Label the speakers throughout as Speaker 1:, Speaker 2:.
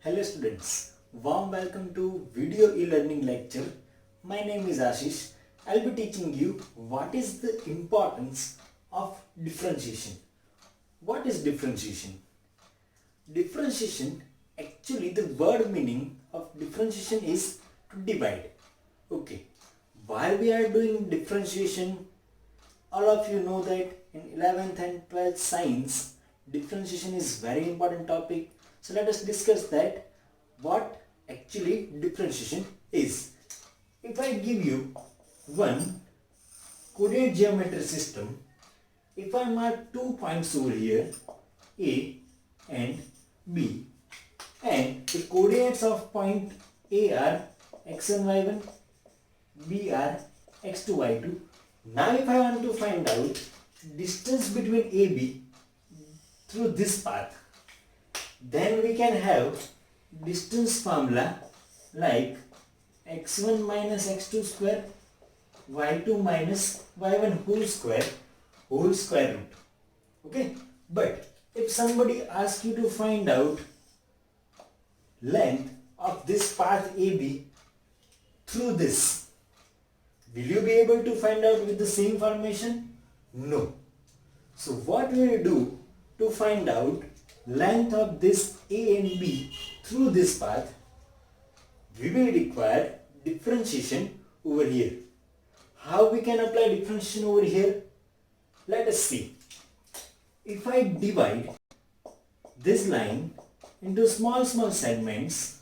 Speaker 1: Hello students, warm welcome to video e-learning lecture. My name is Aashish. I'll be teaching you what is the importance of differentiation. What is differentiation? Differentiation, actually the word meaning of differentiation is to divide. Okay, why we are doing differentiation? All of you know that in 11th and 12th science, differentiation is very important topic. So let us discuss that what actually differentiation is. If I give you one coordinate geometry system, if I mark 2 points over here, A and B, and the coordinates of point A are x1, y1, B are x2, y2. Now if I want to find out distance between AB through this path, then we can have distance formula like x1 minus x2 square, y2 minus y1 whole square root. Okay, but if somebody asks you to find out length of this path AB through this, will you be able to find out with the same formation? No. So what we will do to find out length of this A and B through this path, we will require differentiation over here. How we can apply differentiation over here? Let us see. If I divide this line into small segments,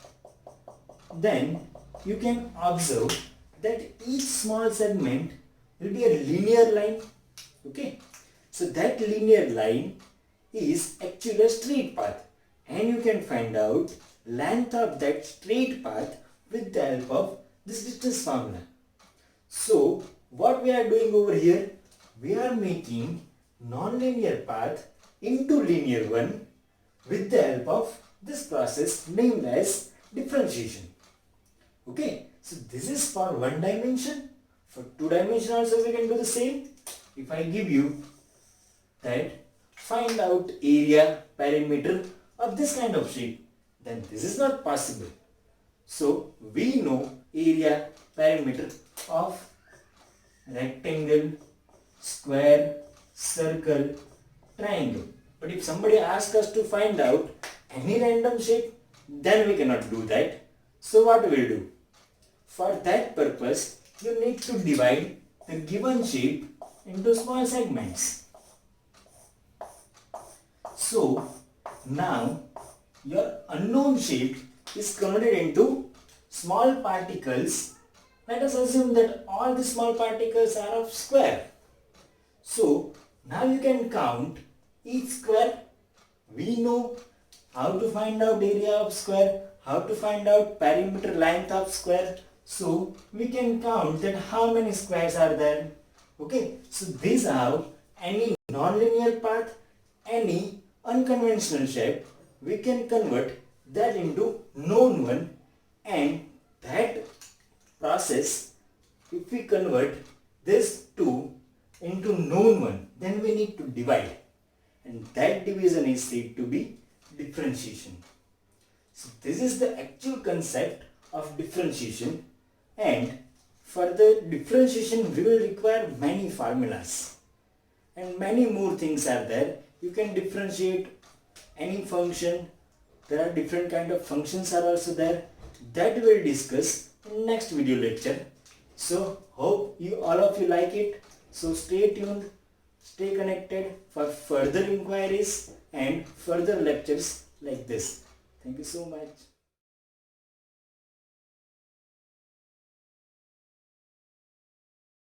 Speaker 1: then you can observe that each small segment will be a linear line. Okay, so that linear line is actually a straight path, and you can find out length of that straight path with the help of this distance formula. So what we are doing over here, we are making non-linear path into linear one with the help of this process named as differentiation. Okay, so this is for one dimension. For two dimension also we can do the same. If I give you that find out area perimeter of this kind of shape, then this is not possible. So we know area perimeter of rectangle, square, circle, triangle. But if somebody asks us to find out any random shape, then we cannot do that. So what we will do? For that purpose, you need to divide the given shape into small segments. So now your unknown shape is converted into small particles. Let us assume that all the small particles are of square. So now you can count each square. We know how to find out area of square, how to find out perimeter length of square. So we can count that how many squares are there. Okay, so these are any non-linear path, any unconventional shape, we can convert that into known one, and that process, if we convert this two into known one, then we need to divide, and that division is said to be differentiation. So this is the actual concept of differentiation, and for the differentiation we will require many formulas and many more things are there. You can differentiate any function. There are different kind of functions are also there. That we will discuss in next video lecture. So hope you all of you like it. So stay tuned, stay connected for further inquiries and further lectures like this. Thank you so much.